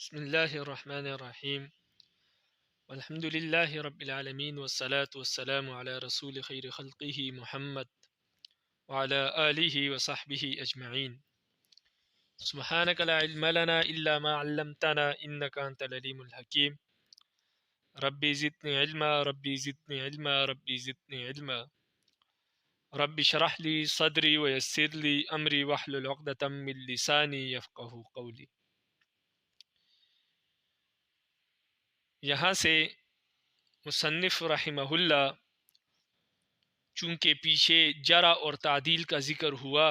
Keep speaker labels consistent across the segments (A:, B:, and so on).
A: بسم الله الرحمن الرحيم والحمد لله رب العالمين والصلاة والسلام على رسول خير خلقه محمد وعلى آله وصحبه أجمعين. سبحانك لا علم لنا إلا ما علمتنا إنك أنت العليم الحكيم. ربي زدني علما ربي زدني علما ربي زدني علما. رب اشرح لي صدري ويسر لي أمري واحلل عقدة من لساني يفقه قولي. یہاں سے مصنف رحمہ اللہ چونکہ پیچھے جرح اور تعدیل کا ذکر ہوا،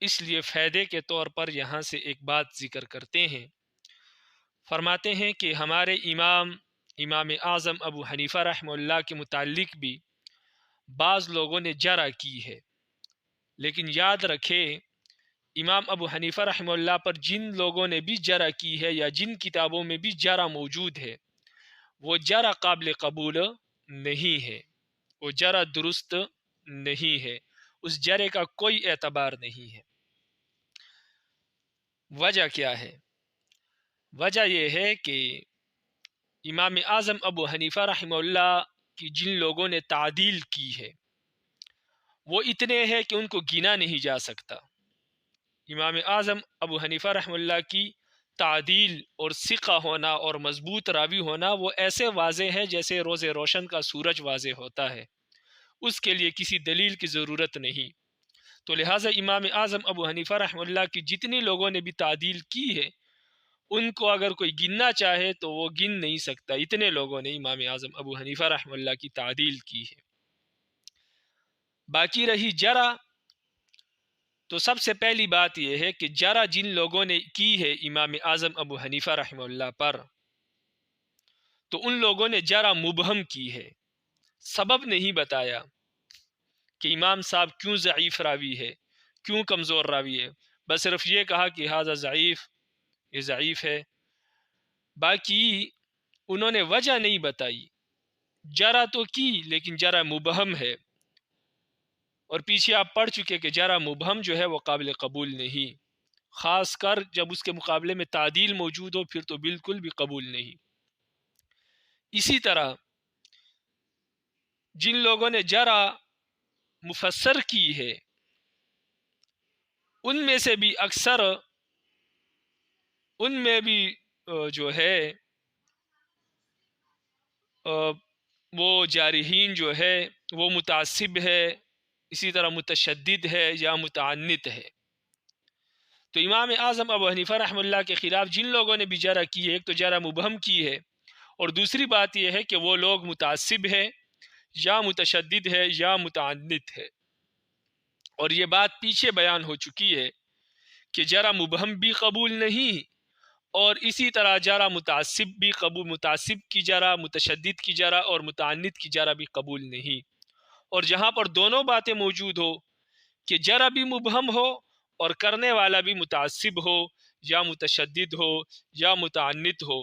A: اس لیے فائدے کے طور پر یہاں سے ایک بات ذکر کرتے ہیں۔ فرماتے ہیں کہ ہمارے امام اعظم ابو حنیفہ رحمہ اللہ کے متعلق بھی بعض لوگوں نے جرح کی ہے، لیکن یاد رکھیں امام ابو حنیفہ رحمہ اللہ پر جن لوگوں نے بھی جرح کی ہے یا جن کتابوں میں بھی جرح موجود ہے، وہ جرح قابل قبول نہیں ہے، وہ جرح درست نہیں ہے، اس جرح کا کوئی اعتبار نہیں ہے۔ وجہ کیا ہے؟ وجہ یہ ہے کہ امام اعظم ابو حنیفہ رحمہ اللہ کی جن لوگوں نے تعدیل کی ہے وہ اتنے ہیں کہ ان کو گنا نہیں جا سکتا۔ امام اعظم ابو حنیفہ رحمہ اللہ کی تعدیل اور ثقہ ہونا اور مضبوط راوی ہونا وہ ایسے واضح ہے جیسے روز روشن کا سورج واضح ہوتا ہے، اس کے لیے کسی دلیل کی ضرورت نہیں۔ تو لہٰذا امام اعظم ابو حنیفہ رحمہ اللہ کی جتنی لوگوں نے بھی تعدیل کی ہے ان کو اگر کوئی گننا چاہے تو وہ گن نہیں سکتا، اتنے لوگوں نے امام اعظم ابو حنیفہ رحمہ اللہ کی تعدیل کی ہے۔ باقی رہی جرح، تو سب سے پہلی بات یہ ہے کہ جرح جن لوگوں نے کی ہے امام اعظم ابو حنیفہ رحمہ اللہ پر، تو ان لوگوں نے جرح مبہم کی ہے، سبب نہیں بتایا کہ امام صاحب کیوں ضعیف راوی ہے، کیوں کمزور راوی ہے، بس صرف یہ کہا کہ ھذا ضعیف، یہ ضعیف ہے، باقی انہوں نے وجہ نہیں بتائی۔ جرح تو کی لیکن جرح مبہم ہے، اور پیچھے آپ پڑھ چکے کہ جرح مبہم جو ہے وہ قابل قبول نہیں، خاص کر جب اس کے مقابلے میں تعدیل موجود ہو پھر تو بالکل بھی قبول نہیں۔ اسی طرح جن لوگوں نے جرح مفسر کی ہے ان میں سے بھی اکثر ان میں بھی جو ہے وہ جارحین جو ہے وہ متعصب ہے، اسی طرح متشدد ہے یا متعنت ہے۔ تو امام اعظم ابو حنیفہ رحمہ اللہ کے خلاف جن لوگوں نے بھی جرح کی ہے، ایک تو جرح مبہم کی ہے، اور دوسری بات یہ ہے کہ وہ لوگ متعصب ہے یا متشدد ہے یا متعنت ہے۔ اور یہ بات پیچھے بیان ہو چکی ہے کہ جرح مبہم بھی قبول نہیں، اور اسی طرح جرح متعصب بھی قبول، متعصب کی جرح، متشدد کی جرح اور متعنت کی جرح بھی قبول نہیں۔ اور جہاں پر دونوں باتیں موجود ہو کہ جرح بھی مبہم ہو اور کرنے والا بھی متعصب ہو یا متشدد ہو یا متعنت ہو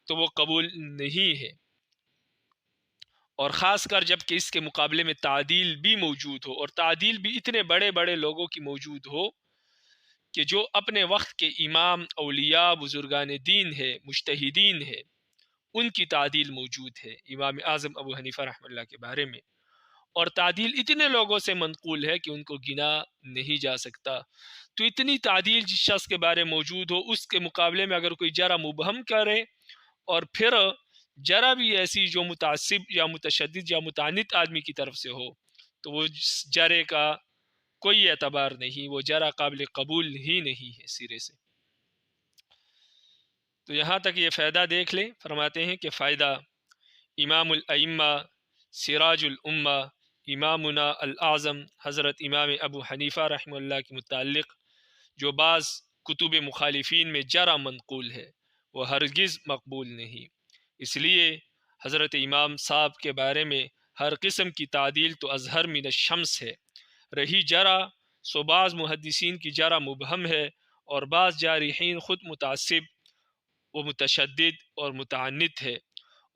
A: تو وہ قبول نہیں ہے، اور خاص کر جب کہ اس کے مقابلے میں تعدیل بھی موجود ہو، اور تعدیل بھی اتنے بڑے بڑے لوگوں کی موجود ہو کہ جو اپنے وقت کے امام، اولیاء، بزرگان دین ہے، مجتہدین ہے، ان کی تعدیل موجود ہے امام اعظم ابو حنیفہ رحمہ اللہ کے بارے میں، اور تعدیل اتنے لوگوں سے منقول ہے کہ ان کو گنا نہیں جا سکتا۔ تو اتنی تعدیل جس شخص کے بارے موجود ہو، اس کے مقابلے میں اگر کوئی جرح مبہم کرے اور پھر جرح بھی ایسی جو متعصب یا متشدد یا متعنت آدمی کی طرف سے ہو، تو وہ جرح کا کوئی اعتبار نہیں، وہ جرح قابل قبول ہی نہیں ہے سرے سے۔ تو یہاں تک یہ فائدہ دیکھ لیں۔ فرماتے ہیں کہ فائدہ، امام الائمہ سراج الامہ امامنا الاعظم حضرت امام ابو حنیفہ رحمہ اللہ کے متعلق جو بعض کتب مخالفین میں جرح منقول ہے وہ ہرگز مقبول نہیں، اس لیے حضرت امام صاحب کے بارے میں ہر قسم کی تعدیل تو اظہر من الشمس ہے۔ رہی جرح، سو بعض محدثین کی جرح مبہم ہے، اور بعض جارحین خود متعصب و متشدد اور متعنت ہے،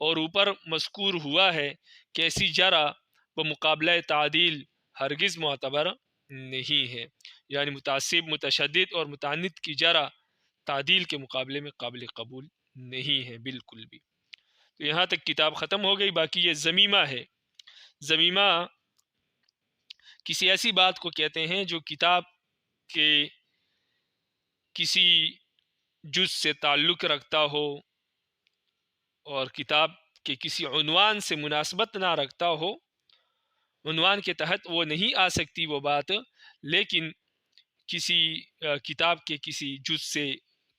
A: اور اوپر مذکور ہوا ہے کہ ایسی جرح بمقابلہ تعدیل ہرگز معتبر نہیں ہے، یعنی متعصب، متشدد اور متعنت کی جرح تعدیل کے مقابلے میں قابل قبول نہیں ہے بالکل بھی۔ تو یہاں تک کتاب ختم ہو گئی۔ باقی یہ ضمیمہ ہے۔ ضمیمہ کسی ایسی بات کو کہتے ہیں جو کتاب کے کسی جز سے تعلق رکھتا ہو اور کتاب کے کسی عنوان سے مناسبت نہ رکھتا ہو۔ عنوان کے تحت وہ نہیں آ سکتی وہ بات، لیکن کسی کتاب کے کسی جز سے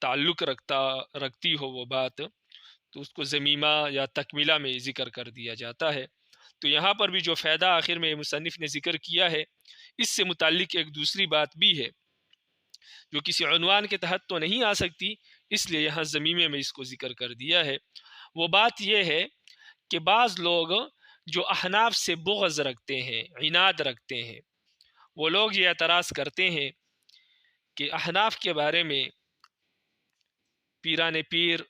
A: تعلق رکھتی ہو وہ بات، تو اس کو ضمیمہ یا تکملہ میں ذکر کر دیا جاتا ہے۔ تو یہاں پر بھی جو فائدہ آخر میں مصنف نے ذکر کیا ہے، اس سے متعلق ایک دوسری بات بھی ہے جو کسی عنوان کے تحت تو نہیں آ سکتی، اس لیے یہاں ضمیمے میں اس کو ذکر کر دیا ہے۔ وہ بات یہ ہے کہ بعض لوگ جو احناف سے بغض رکھتے ہیں، عناد رکھتے ہیں، وہ لوگ یہ اعتراض کرتے ہیں کہ احناف کے بارے میں پیران پیر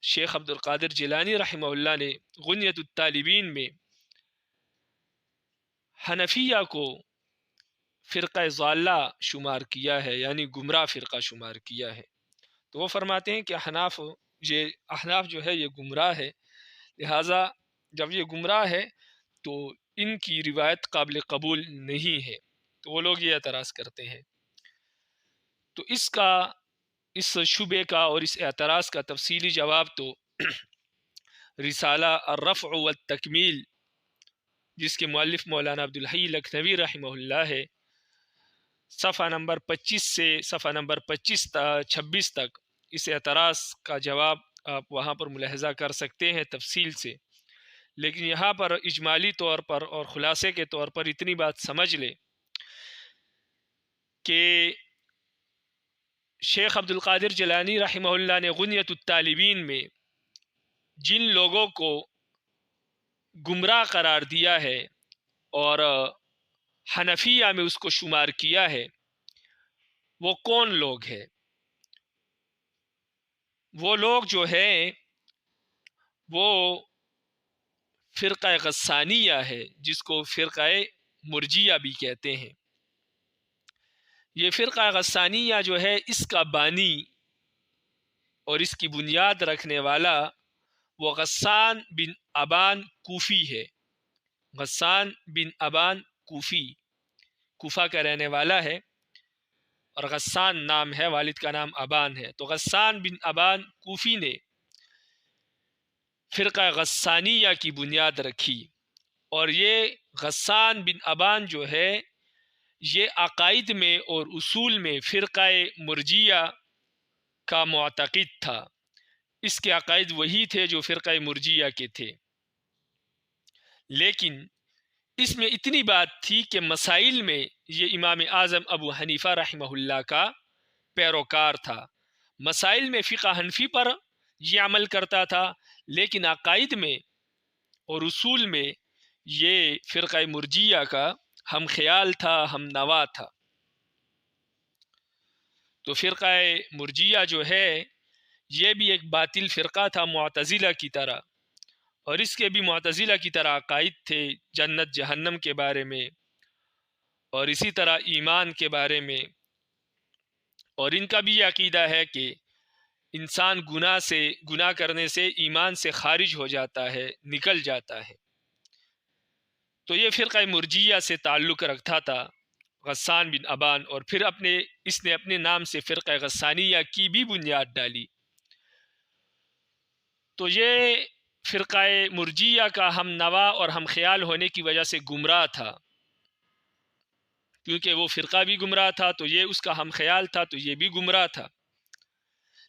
A: شیخ عبد القادر جیلانی رحمہ اللہ نے غنیت الطالبین میں حنفیہ کو فرقہ ضالہ شمار کیا ہے، یعنی گمراہ فرقہ شمار کیا ہے۔ تو وہ فرماتے ہیں کہ احناف جو ہے یہ گمراہ ہے، لہٰذا جب یہ گمراہ ہے تو ان کی روایت قابل قبول نہیں ہے۔ تو وہ لوگ یہ اعتراض کرتے ہیں۔ تو اس شبے کا اور اس اعتراض کا تفصیلی جواب تو رسالہ الرفع والتکمیل، جس کے مؤلف مولانا عبدالحی لکھنوی رحمہ اللہ ہے، صفحہ نمبر 25 سے صفحہ نمبر 26 تک اس اعتراض کا جواب آپ وہاں پر ملاحظہ کر سکتے ہیں تفصیل سے۔ لیکن یہاں پر اجمالی طور پر اور خلاصے کے طور پر اتنی بات سمجھ لے کہ شیخ عبد القادر جیلانی رحمہ اللہ نے غنیت الطالبین میں جن لوگوں کو گمراہ قرار دیا ہے اور حنفیہ میں اس کو شمار کیا ہے، وہ کون لوگ ہیں؟ وہ لوگ جو ہیں وہ فرقہ غسانیہ ہے، جس کو فرقہ مرجیہ بھی کہتے ہیں۔ یہ فرقہ غسانیہ جو ہے، اس کا بانی اور اس کی بنیاد رکھنے والا وہ غسان بن ابان کوفی ہے۔ غسان بن ابان کوفی کوفہ کا رہنے والا ہے، اور غسان نام ہے، والد کا نام ابان ہے۔ تو غسان بن ابان کوفی نے فرقہ غسانیہ کی بنیاد رکھی، اور یہ غسان بن ابان جو ہے یہ عقائد میں اور اصول میں فرقہ مرجیہ کا معتقد تھا۔ اس کے عقائد وہی تھے جو فرقہ مرجیہ کے تھے، لیکن اس میں اتنی بات تھی کہ مسائل میں یہ امام اعظم ابو حنیفہ رحمہ اللہ کا پیروکار تھا۔ مسائل میں فقہ حنفی پر یہ عمل کرتا تھا، لیکن عقائد میں اور اصول میں یہ فرقہ مرجیہ کا ہم خیال تھا، ہم نوا تھا۔ تو فرقہ مرجیہ جو ہے یہ بھی ایک باطل فرقہ تھا معتزلہ کی طرح، اور اس کے بھی معتزلہ کی طرح عقائد تھے جنت جہنم کے بارے میں، اور اسی طرح ایمان کے بارے میں، اور ان کا بھی یہ عقیدہ ہے کہ انسان گناہ کرنے سے ایمان سے خارج ہو جاتا ہے، نکل جاتا ہے۔ تو یہ فرقہ مرجیہ سے تعلق رکھتا تھا غسان بن ابان، اور پھر اس نے اپنے نام سے فرقہ غسانیہ کی بھی بنیاد ڈالی۔ تو یہ فرقہ مرجیہ کا ہم نوا اور ہم خیال ہونے کی وجہ سے گمراہ تھا، کیونکہ وہ فرقہ بھی گمراہ تھا تو یہ اس کا ہم خیال تھا، تو یہ بھی گمراہ تھا۔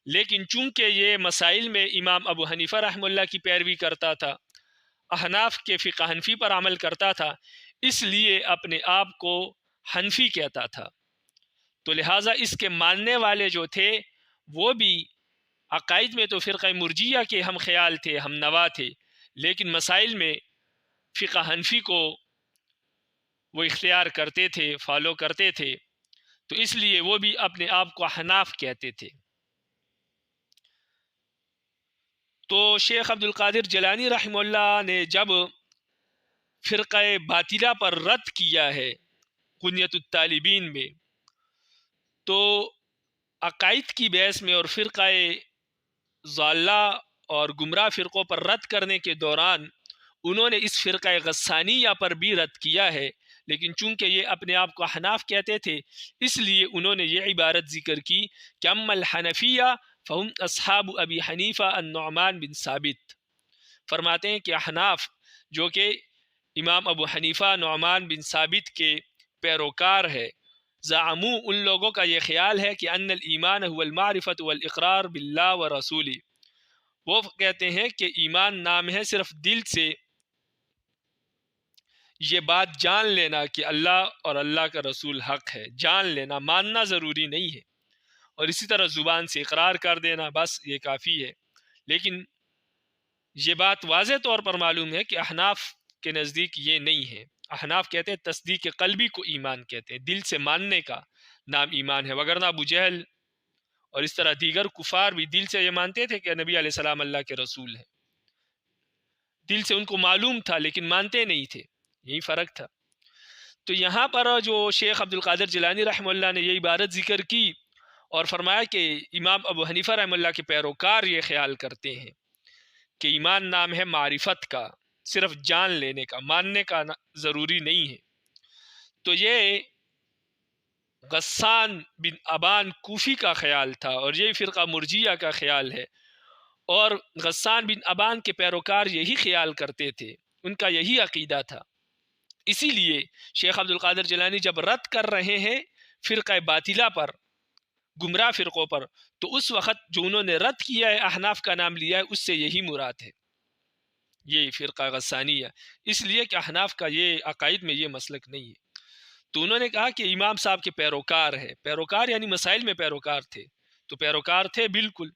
A: لیکن چونکہ یہ مسائل میں امام ابو حنیفہ رحمہ اللہ کی پیروی کرتا تھا، احناف کے فقہ حنفی پر عمل کرتا تھا، اس لیے اپنے آپ کو حنفی کہتا تھا۔ تو لہٰذا اس کے ماننے والے جو تھے وہ بھی عقائد میں تو فرقہ مرجیہ کے ہم خیال تھے، ہم نوا تھے، لیکن مسائل میں فقہ حنفی کو وہ اختیار کرتے تھے، فالو کرتے تھے، تو اس لیے وہ بھی اپنے آپ کو احناف کہتے تھے۔ تو شیخ عبد القادر جیلانی رحمہ اللہ نے جب فرقہ باطلہ پر رد کیا ہے غنیت الطالبین میں، تو عقائد کی بحث میں اور فرقہ ضالہ اور گمراہ فرقوں پر رد کرنے کے دوران انہوں نے اس فرقہ غسانیہ پر بھی رد کیا ہے، لیکن چونکہ یہ اپنے آپ کو احناف کہتے تھے اس لیے انہوں نے یہ عبارت ذکر کی کہ اما الحنفیہ فہم اصحاب ابی حنیفہ النعمان بن ثابت. فرماتے ہیں کہ احناف جو کہ امام ابو حنیفہ نعمان بن ثابت کے پیروکار ہے، زعمو ان لوگوں کا یہ خیال ہے کہ ان الایمان هو المعرفۃ والاقرار باللہ ورسولہ، وہ کہتے ہیں کہ ایمان نام ہے صرف دل سے یہ بات جان لینا کہ اللہ اور اللہ کا رسول حق ہے، جان لینا، ماننا ضروری نہیں ہے، اور اسی طرح زبان سے اقرار کر دینا، بس یہ کافی ہے. لیکن یہ بات واضح طور پر معلوم ہے کہ احناف کے نزدیک یہ نہیں ہے. احناف کہتے ہیں تصدیق قلبی کو ایمان کہتے ہیں، دل سے ماننے کا نام ایمان ہے، وگرنہ ابو جہل اور اس طرح دیگر کفار بھی دل سے یہ مانتے تھے کہ نبی علیہ السلام اللہ کے رسول ہیں، دل سے ان کو معلوم تھا لیکن مانتے نہیں تھے، یہی فرق تھا. تو یہاں پر جو شیخ عبد القادر جیلانی رحمہ اللہ نے یہ عبارت ذکر کی اور فرمایا کہ امام ابو حنیفہ رحمہ اللہ کے پیروکار یہ خیال کرتے ہیں کہ ایمان نام ہے معرفت کا، صرف جان لینے کا، ماننے کا ضروری نہیں ہے. تو یہ غسان بن ابان کوفی کا خیال تھا اور یہ فرقہ مرجیہ کا خیال ہے، اور غسان بن ابان کے پیروکار یہی خیال کرتے تھے، ان کا یہی عقیدہ تھا. اسی لیے شیخ عبد القادر جیلانی جب رد کر رہے ہیں فرقہ باطلہ پر، گمراہ فرقوں پر، تو اس وقت جو انہوں نے رد کیا ہے، احناف کا نام لیا ہے، اس سے یہی مراد ہے، یہ فرقہ غسانیہ، اس لیے کہ احناف کا یہ عقائد میں یہ مسلک نہیں ہے. تو انہوں نے کہا کہ امام صاحب کے پیروکار ہے، پیروکار یعنی مسائل میں پیروکار تھے، تو پیروکار تھے بالکل،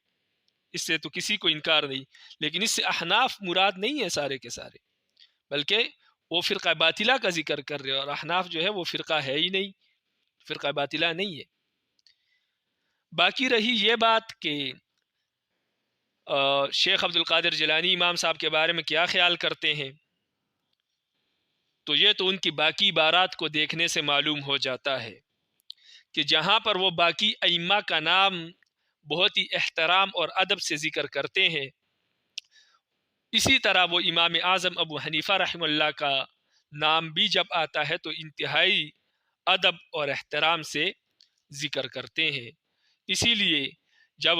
A: اس سے تو کسی کو انکار نہیں، لیکن اس سے احناف مراد نہیں ہے سارے کے سارے، بلکہ وہ فرقہ باطلہ کا ذکر کر رہے ہیں، اور احناف جو ہے وہ فرقہ ہے ہی نہیں، فرقہ باطلہ نہیں ہے. باقی رہی یہ بات کہ شیخ عبد القادر جیلانی امام صاحب کے بارے میں کیا خیال کرتے ہیں، تو یہ تو ان کی باقی عبارات کو دیکھنے سے معلوم ہو جاتا ہے کہ جہاں پر وہ باقی ائمہ کا نام بہت ہی احترام اور ادب سے ذکر کرتے ہیں، اسی طرح وہ امام اعظم ابو حنیفہ رحمہ اللہ کا نام بھی جب آتا ہے تو انتہائی ادب اور احترام سے ذکر کرتے ہیں. اسی لیے جب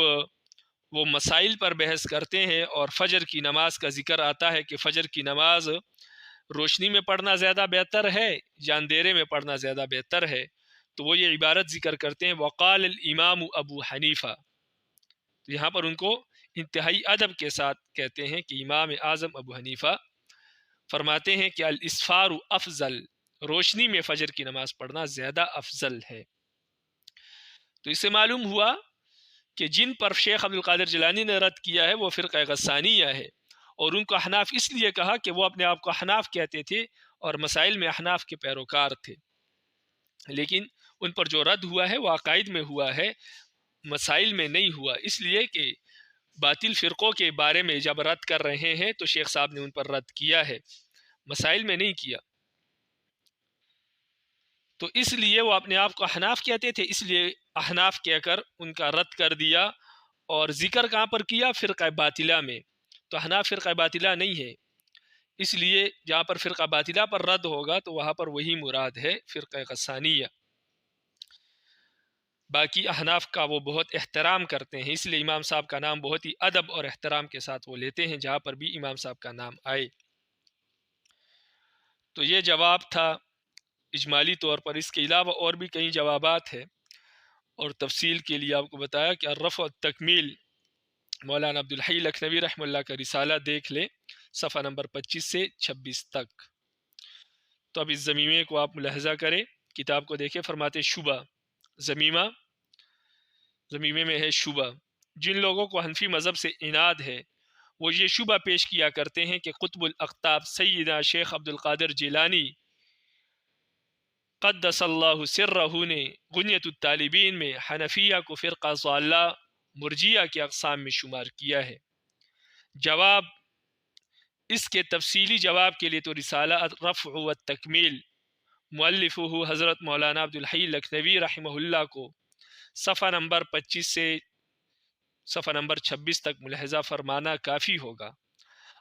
A: وہ مسائل پر بحث کرتے ہیں اور فجر کی نماز کا ذکر آتا ہے کہ فجر کی نماز روشنی میں پڑھنا زیادہ بہتر ہے یا اندھیرے میں پڑھنا زیادہ بہتر ہے، تو وہ یہ عبارت ذکر کرتے ہیں وقال الامام ابو حنیفہ. تو یہاں پر ان کو انتہائی ادب کے ساتھ کہتے ہیں کہ امام اعظم ابو حنیفہ فرماتے ہیں کہ الاسفار افضل، روشنی میں فجر کی نماز پڑھنا زیادہ افضل ہے. تو اس سے معلوم ہوا کہ جن پر شیخ عبد القادر جیلانی نے رد کیا ہے وہ فرقہ غسانیہ ہے، اور ان کو احناف اس لیے کہا کہ وہ اپنے آپ کو احناف کہتے تھے اور مسائل میں احناف کے پیروکار تھے، لیکن ان پر جو رد ہوا ہے وہ عقائد میں ہوا ہے، مسائل میں نہیں ہوا، اس لیے کہ باطل فرقوں کے بارے میں جب رد کر رہے ہیں تو شیخ صاحب نے ان پر رد کیا ہے، مسائل میں نہیں کیا. تو اس لیے وہ اپنے آپ کو احناف کہتے تھے، اس لیے احناف کہہ کر ان کا رد کر دیا، اور ذکر کہاں پر کیا؟ فرقہ باطلہ میں. تو احناف فرقہ باطلہ نہیں ہے، اس لیے جہاں پر فرقہ باطلہ پر رد ہوگا تو وہاں پر وہی مراد ہے فرقہ غسانیہ. باقی احناف کا وہ بہت احترام کرتے ہیں، اس لیے امام صاحب کا نام بہت ہی ادب اور احترام کے ساتھ وہ لیتے ہیں جہاں پر بھی امام صاحب کا نام آئے. تو یہ جواب تھا اجمالی طور پر. اس کے علاوہ اور بھی کئی جوابات ہیں، اور تفصیل کے لیے آپ کو بتایا کہ الرفع والتکمیل مولانا عبدالحی لکھنوی رحمہ اللہ کا رسالہ دیکھ لیں، صفحہ نمبر 25 سے 26 تک. تو اب اس ضمیمے کو آپ ملاحظہ کریں، کتاب کو دیکھیں. فرماتے شبہ، ضمیمے میں ہے شبہ. جن لوگوں کو حنفی مذہب سے عناد ہے وہ یہ شبہ پیش کیا کرتے ہیں کہ قطب الاقطاب سیدنا شیخ عبد القادر جیلانی قدس اللہ سرہ نے غنیت الطالبین میں حنفیہ کو فرقہ ضالہ مرجیہ کے اقسام میں شمار کیا ہے. جواب، اس کے تفصیلی جواب کے لیے تو رسالہ الرفع والتکمیل مؤلفہ حضرت مولانا عبدالحی لکھنوی رحمہ اللہ کو صفحہ نمبر 25 سے صفحہ نمبر 26 تک ملاحظہ فرمانا کافی ہوگا۔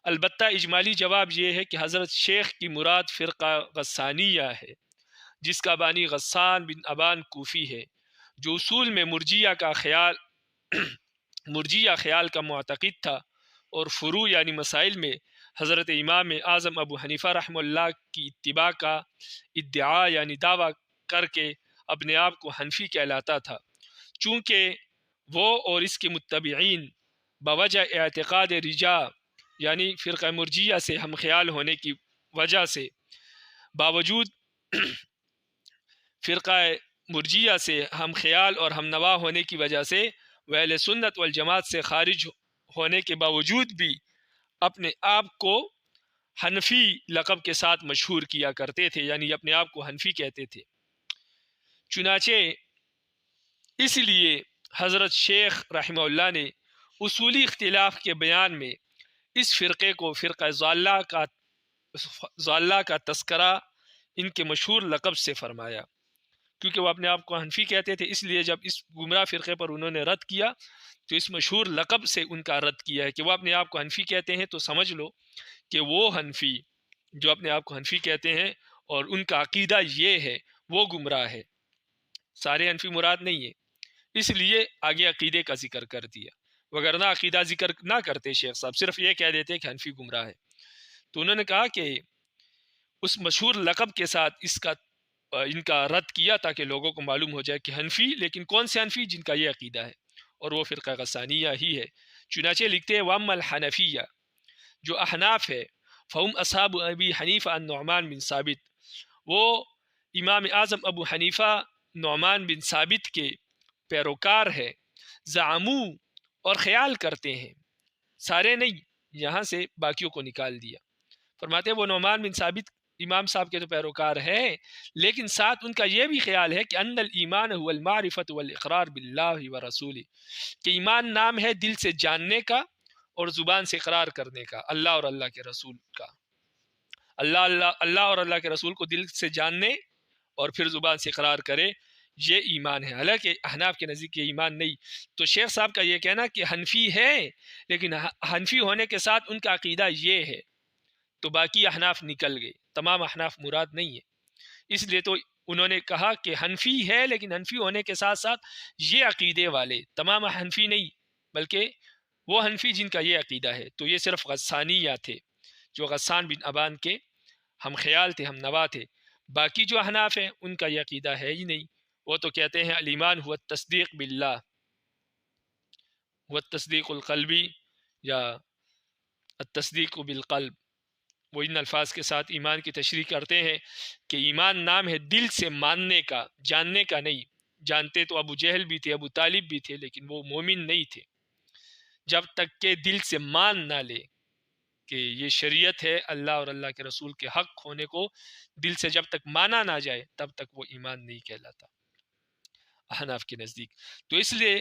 A: البتہ اجمالی جواب یہ ہے کہ حضرت شیخ کی مراد فرقہ غسانیہ ہے، جس کا بانی غسان بن ابان کوفی ہے، جو اصول میں مرجیہ خیال کا معتقد تھا، اور فروع یعنی مسائل میں حضرت امام اعظم ابو حنیفہ رحمہ اللہ کی اتباع کا ادعا یعنی دعویٰ کر کے اپنے آپ کو حنفی کہلاتا تھا، چونکہ وہ اور اس کے متبعین بوجہ اعتقاد رجا یعنی فرقہ مرجیہ سے ہم خیال ہونے کی وجہ سے، باوجود فرقہ مرجیہ سے ہم خیال اور ہم نوا ہونے کی وجہ سے وہ اہل سنت والجماعت سے خارج ہونے کے باوجود بھی اپنے آپ کو حنفی لقب کے ساتھ مشہور کیا کرتے تھے، یعنی اپنے آپ کو حنفی کہتے تھے۔ چنانچہ اس لیے حضرت شیخ رحمہ اللہ نے اصولی اختلاف کے بیان میں اس فرقے کو فرقہ ضالہ کا تذکرہ ان کے مشہور لقب سے فرمایا، کیونکہ وہ اپنے آپ کو حنفی کہتے تھے، اس لیے جب اس گمراہ فرقے پر انہوں نے رد کیا تو اس مشہور لقب سے ان کا رد کیا ہے کہ وہ اپنے آپ کو حنفی کہتے ہیں، تو سمجھ لو کہ وہ حنفی جو اپنے آپ کو حنفی کہتے ہیں اور ان کا عقیدہ یہ ہے وہ گمراہ ہے، سارے حنفی مراد نہیں ہے، اس لیے آگے عقیدے کا ذکر کر دیا، وگرنہ عقیدہ ذکر نہ کرتے شیخ صاحب، صرف یہ کہہ دیتے کہ حنفی گمراہ ہے۔ تو انہوں نے کہا کہ اس مشہور لقب کے ساتھ ان کا رد کیا تاکہ لوگوں کو معلوم ہو جائے کہ حنفی، لیکن کون سے حنفی؟ جن کا یہ عقیدہ ہے، اور وہ فرقہ غسانیہ ہی ہے۔ چنانچہ لکھتے ہیں وَأَمَّا الْحَنَفِيَّةُ، جو احناف ہے، فَهُمْ أَصْحَابُ أَبِي حَنِيفَةَ النُّعْمَانِ بن ثابت، وہ امام اعظم ابو حنیفہ نعمان بن ثابت کے پیروکار ہے، زعمو اور خیال کرتے ہیں، سارے نہیں، یہاں سے باقیوں کو نکال دیا، فرماتے ہیں وہ نعمان بن ثابت امام صاحب کے تو پیروکار ہیں، لیکن ساتھ ان کا یہ بھی خیال ہے کہ ان الایمان هو المعرفۃ والاقرار باللہ ورسولہ، کہ ایمان نام ہے دل سے جاننے کا اور زبان سے اقرار کرنے کا اللہ اور اللہ کے رسول کا، اللہ اور اللہ کے رسول کو دل سے جاننے اور پھر زبان سے اقرار کرے، یہ ایمان ہے۔ حالانکہ احناف کے نزدیک یہ ایمان نہیں۔ تو شیخ صاحب کا یہ کہنا کہ حنفی ہے، لیکن حنفی ہونے کے ساتھ ان کا عقیدہ یہ ہے، تو باقی احناف نکل گئے، تمام احناف مراد نہیں ہے۔ اس لیے تو انہوں نے کہا کہ حنفی ہے، لیکن حنفی ہونے کے ساتھ ساتھ یہ عقیدے والے، تمام حنفی نہیں، بلکہ وہ حنفی جن کا یہ عقیدہ ہے۔ تو یہ صرف غسانیہ تھے، جو غسان بن ابان کے ہم خیال تھے، ہم نوا تھے۔ باقی جو احناف ہیں ان کا یہ عقیدہ ہے ہی نہیں، وہ تو کہتے ہیں الایمان هو التصدیق باللہ، هو التصدیق القلبی یا التصدیق بالقلب، وہ ان الفاظ کے ساتھ ایمان کی تشریح کرتے ہیں کہ ایمان نام ہے دل سے ماننے کا، جاننے کا نہیں۔ جانتے تو ابو جہل بھی تھے، ابو طالب بھی تھے، لیکن وہ مومن نہیں تھے، جب تک کہ دل سے مان نہ لے کہ یہ شریعت ہے، اللہ اور اللہ کے رسول کے حق ہونے کو دل سے جب تک مانا نہ جائے تب تک وہ ایمان نہیں کہلاتا احناف کے نزدیک۔ تو اس لیے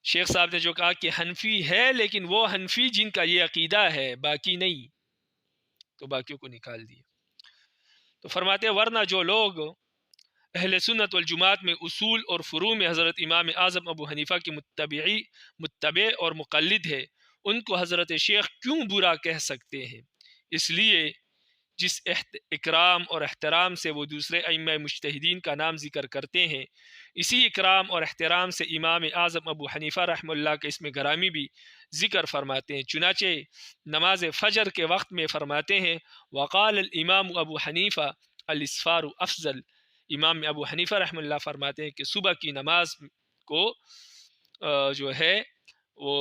A: شیخ صاحب نے جو کہا کہ حنفی ہے، لیکن وہ حنفی جن کا یہ عقیدہ ہے، باقی نہیں، تو باقیوں کو نکال دیا۔ تو فرماتے ہیں ورنہ جو لوگ اہل سنت والجماعت میں اصول اور فروع میں حضرت امام اعظم ابو حنیفہ کے متبع اور مقلد ہے، ان کو حضرت شیخ کیوں برا کہہ سکتے ہیں؟ اس لیے جس اکرام اور احترام سے وہ دوسرے ائمہ مجتہدین کا نام ذکر کرتے ہیں، اسی اکرام اور احترام سے امام اعظم ابو حنیفہ رحمہ اللہ کا اسم گرامی بھی ذکر فرماتے ہیں۔ چنانچہ نماز فجر کے وقت میں فرماتے ہیں وقال الامام ابو حنیفہ الاسفار افضل، امام ابو حنیفہ رحمہ اللہ فرماتے ہیں کہ صبح کی نماز کو جو ہے وہ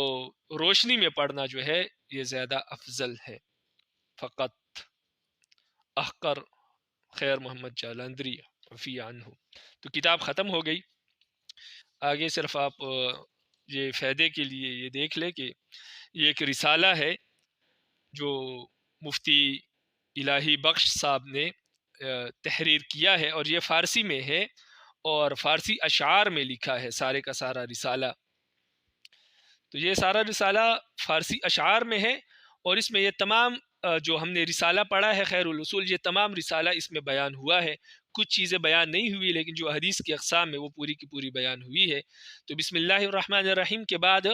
A: روشنی میں پڑھنا جو ہے یہ زیادہ افضل ہے۔ فقط احقر خیر محمد جالندری عفی عنہ۔ تو کتاب ختم ہو گئی، آگے صرف آپ یہ فائدے کے لیے یہ دیکھ لیں کہ یہ ایک رسالہ ہے جو مفتی الہی بخش صاحب نے تحریر کیا ہے، اور یہ فارسی میں ہے اور فارسی اشعار میں لکھا ہے سارے کا سارا رسالہ۔ تو یہ سارا رسالہ فارسی اشعار میں ہے، اور اس میں یہ تمام جو ہم نے رسالہ پڑھا ہے خیر الاصول، یہ تمام رسالہ اس میں بیان ہوا ہے، کچھ چیزیں بیان نہیں ہوئی، لیکن جو حدیث کی اقسام ہے وہ پوری کی پوری بیان ہوئی ہے۔ تو بسم اللہ الرحمن الرحیم کے بعد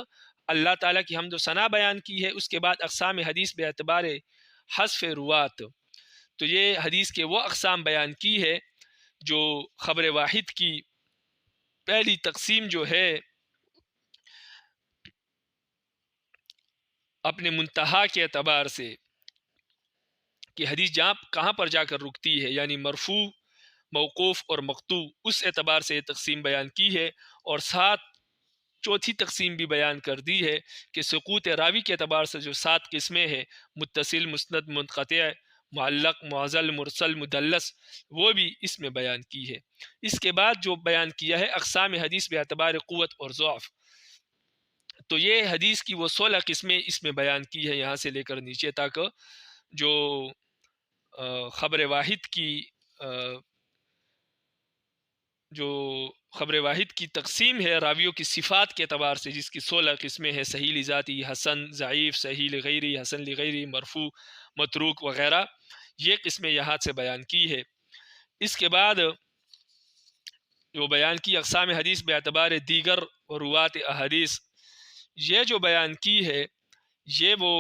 A: اللہ تعالیٰ کی حمد و ثنا بیان کی ہے، اس کے بعد اقسام حدیث بے اعتبار حذف روات، تو یہ حدیث کے وہ اقسام بیان کی ہے جو خبر واحد کی پہلی تقسیم جو ہے اپنے منتہا کے اعتبار سے کہ حدیث کہاں پر جا کر رکتی ہے، یعنی مرفوع، موقوف اور مقطوع، اس اعتبار سے یہ تقسیم بیان کی ہے، اور ساتھ چوتھی تقسیم بھی بیان کر دی ہے کہ سقوط راوی کے اعتبار سے جو 7 قسمیں ہیں، متصل، مسند، منقطع، معلق، معضل، مرسل، مدلس، وہ بھی اس میں بیان کی ہے۔ اس کے بعد جو بیان کیا ہے اقسام حدیث بے اعتبار قوت اور ضعف، تو یہ حدیث کی وہ 16 قسمیں اس میں بیان کی ہے، یہاں سے لے کر نیچے تک جو خبر واحد کی تقسیم ہے راویوں کی صفات کے اعتبار سے، جس کی 16 قسمیں ہیں، صحیح لذاتی، حسن، ضعیف، صحیح لغیری، حسن لغیری، مرفوع، متروک وغیرہ، یہ قسمیں یہاں سے بیان کی ہے۔ اس کے بعد جو بیان کی اقسام حدیث بے اعتبار دیگر و روات احادیث، یہ جو بیان کی ہے یہ وہ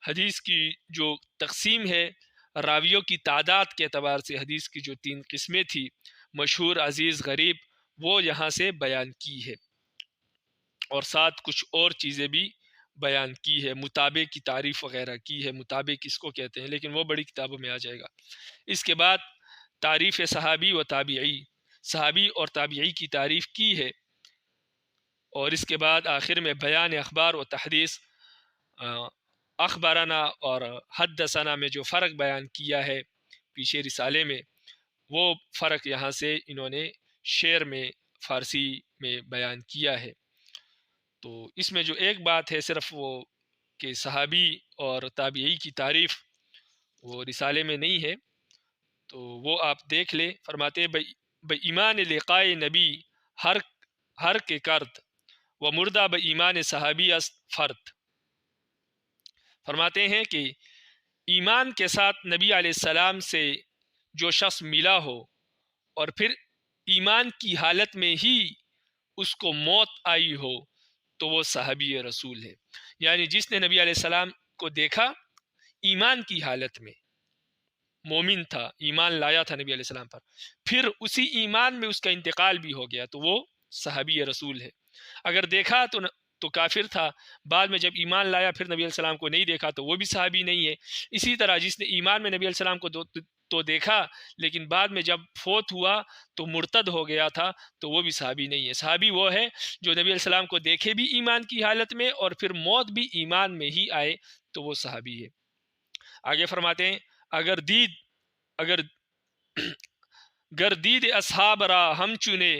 A: حدیث کی جو تقسیم ہے راویوں کی تعداد کے اعتبار سے، حدیث کی جو 3 قسمیں تھی، مشہور، عزیز، غریب، وہ یہاں سے بیان کی ہے، اور ساتھ کچھ اور چیزیں بھی بیان کی ہے، متابع کی تعریف وغیرہ کی ہے۔ متابع کس کو کہتے ہیں، لیکن وہ بڑی کتابوں میں آ جائے گا۔ اس کے بعد تعریف صحابی و تابعی، صحابی اور تابعی کی تعریف کی ہے، اور اس کے بعد آخر میں بیان اخبار و تحدیث، اخبارانہ اور حدثنا میں جو فرق بیان کیا ہے پیچھے رسالے میں، وہ فرق یہاں سے انہوں نے شعر میں، فارسی میں بیان کیا ہے۔ تو اس میں جو ایک بات ہے صرف وہ کہ صحابی اور تابعی کی تعریف وہ رسالے میں نہیں ہے، تو وہ آپ دیکھ لیں۔ فرماتے بے ایمان لقائے نبی ہر کے کرد، و مردہ بے ایمان صحابی است فرد۔ فرماتے ہیں کہ ایمان کے ساتھ نبی علیہ السلام سے جو شخص ملا ہو اور پھر ایمان کی حالت میں ہی اس کو موت آئی ہو، تو وہ صحابی رسول ہے۔ یعنی جس نے نبی علیہ السلام کو دیکھا ایمان کی حالت میں، مومن تھا، ایمان لایا تھا نبی علیہ السلام پر، پھر اسی ایمان میں اس کا انتقال بھی ہو گیا، تو وہ صحابی رسول ہے۔ اگر دیکھا تو کافر تھا، بعد میں جب ایمان لایا پھر نبی علیہ السلام کو نہیں دیکھا تو وہ بھی صحابی نہیں ہے۔ اسی طرح جس نے ایمان میں نبی علیہ السلام کو تو دیکھا لیکن بعد میں جب فوت ہوا تو مرتد ہو گیا تھا، تو وہ بھی صحابی نہیں ہے۔ صحابی وہ ہے جو نبی علیہ السلام کو دیکھے بھی ایمان کی حالت میں اور پھر موت بھی ایمان میں ہی آئے، تو وہ صحابی ہے۔ آگے فرماتے ہیں اگر گردید اصحاب را ہم چنے،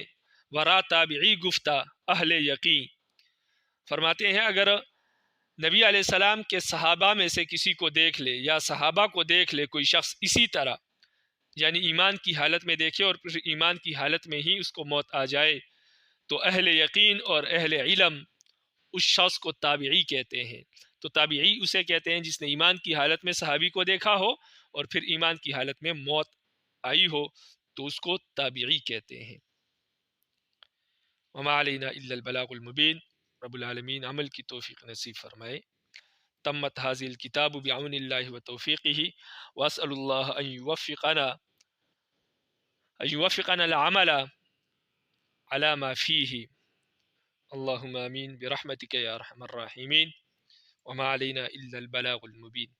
A: ورا تابعی گفتہ اہل یقین۔ فرماتے ہیں اگر نبی علیہ السلام کے صحابہ میں سے کسی کو دیکھ لے یا صحابہ کو دیکھ لے کوئی شخص اسی طرح، یعنی ایمان کی حالت میں دیکھے اور پھر ایمان کی حالت میں ہی اس کو موت آ جائے، تو اہل یقین اور اہل علم اس شخص کو تابعی کہتے ہیں۔ تو تابعی اسے کہتے ہیں جس نے ایمان کی حالت میں صحابی کو دیکھا ہو اور پھر ایمان کی حالت میں موت آئی ہو، تو اس کو تابعی کہتے ہیں۔ وما علینا الا البلاغ المبین۔ رب العالمین عمل کی توفیق نصیب فرمائے۔ تمت هذه الكتاب بعون الله وتوفيقه، واسأل الله أن يوفقنا العمل على ما فيه، اللهم آمين برحمتك يا أرحم الراحمين، وما علينا إلا البلاغ المبين۔